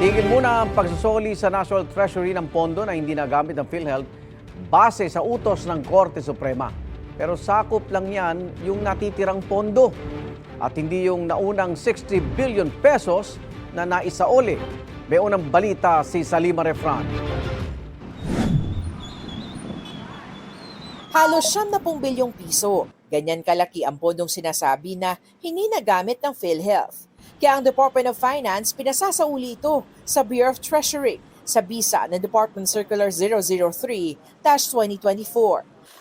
Tigil muna ang pagsusoli sa National Treasury ng pondo na hindi nagamit ng PhilHealth base sa utos ng Korte Suprema. Pero sakop lang yan yung natitirang pondo at hindi yung naunang 60 billion pesos na naisaoli. May unang balita si Salima Refran. Halos 70 bilyong piso. Ganyan kalaki ang pondong sinasabi na hindi nagamit ng PhilHealth. Kaya ang Department of Finance pinasasauli ito sa Bureau of Treasury sa bisa ng Department Circular 003-2024.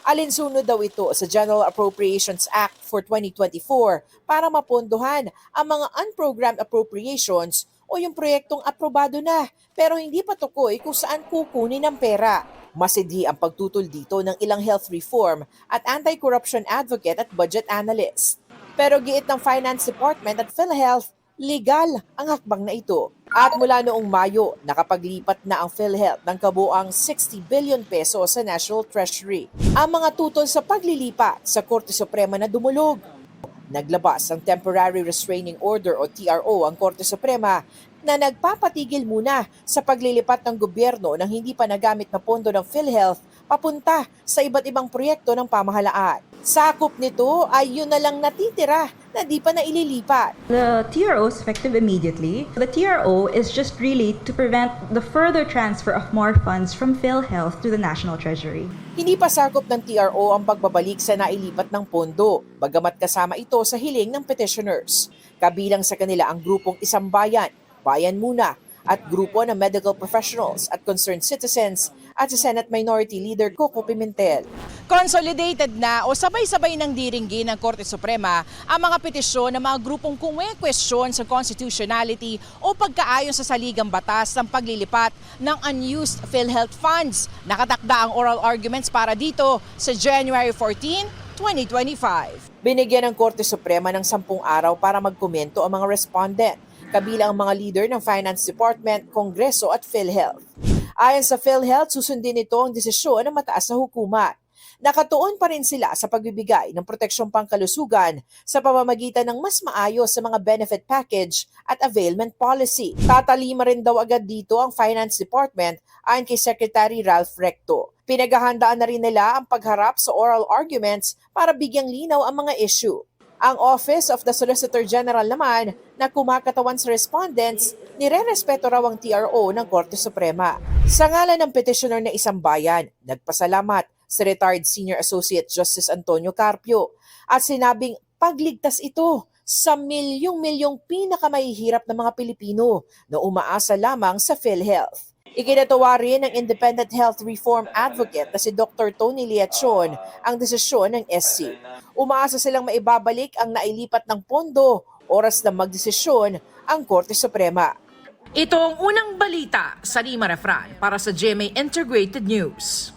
Alinsunod daw ito sa General Appropriations Act for 2024 para mapondohan ang mga unprogrammed appropriations o yung proyektong aprobado na pero hindi pa tukoy kung saan kukunin ang pera. Masidhi ang pagtutol dito ng ilang health reform at anti-corruption advocate at budget analyst. Pero giit ng Finance Department at PhilHealth, legal ang hakbang na ito. At mula noong Mayo, nakapaglipat na ang PhilHealth ng kabuang 60 billion pesos sa National Treasury. Ang mga tutol sa paglilipat sa Korte Suprema na dumulog. Naglabas ng Temporary Restraining Order o TRO ang Korte Suprema na nagpapatigil muna sa paglilipat ng gobyerno ng hindi pa nagamit na pondo ng PhilHealth papunta sa iba't ibang proyekto ng pamahalaan. Sakop nito ay yun na lang natitira na di pa naililipat. The TRO is effective immediately. The TRO is just really to prevent the further transfer of more funds from PhilHealth to the National Treasury. Hindi pa sakop ng TRO ang pagbabalik sa nailipat ng pondo, bagamat kasama ito sa hiling ng petitioners. Kabilang sa kanila ang grupong Isang Bayan, Bayan Muna, at grupo ng medical professionals at concerned citizens at si Senate Minority Leader Coco Pimentel. Consolidated na o sabay-sabay ng diringgin ng Korte Suprema ang mga petisyon ng mga grupong kumwe-question sa constitutionality o pagkaayon sa saligang batas ng paglilipat ng unused PhilHealth funds. Nakatakda ang oral arguments para dito sa January 14, 2025. Binigyan ng Korte Suprema ng 10 araw para magkomento ang mga respondent, kabilang ang mga leader ng Finance Department, Kongreso at PhilHealth. Ayon sa PhilHealth, susundin nito ang desisyon ng mataas na hukuman. Nakatuon pa rin sila sa pagbibigay ng proteksyong pangkalusugan sa pamamagitan ng mas maayos sa mga benefit package at availment policy. Tatalima rin daw agad dito ang Finance Department ayon kay Secretary Ralph Recto. Pinaghahandaan na rin nila ang pagharap sa oral arguments para bigyang linaw ang mga issue. Ang Office of the Solicitor General naman na kumakatawan sa respondents, nire-respeto raw ang TRO ng Korte Suprema. Sa ngalan ng petitioner na Isang Bayan, nagpasalamat sa retired Senior Associate Justice Antonio Carpio at sinabing pagligtas ito sa milyong-milyong pinakamahihirap na mga Pilipino na umaasa lamang sa PhilHealth. Ikinatuwa rin ng Independent Health Reform Advocate na si Dr. Tony Liachon ang desisyon ng SC. Umaasa silang maibabalik ang nailipat ng pondo, oras na magdesisyon ang Korte Suprema. Ito ang unang balita sa Salima Refran para sa GMA Integrated News.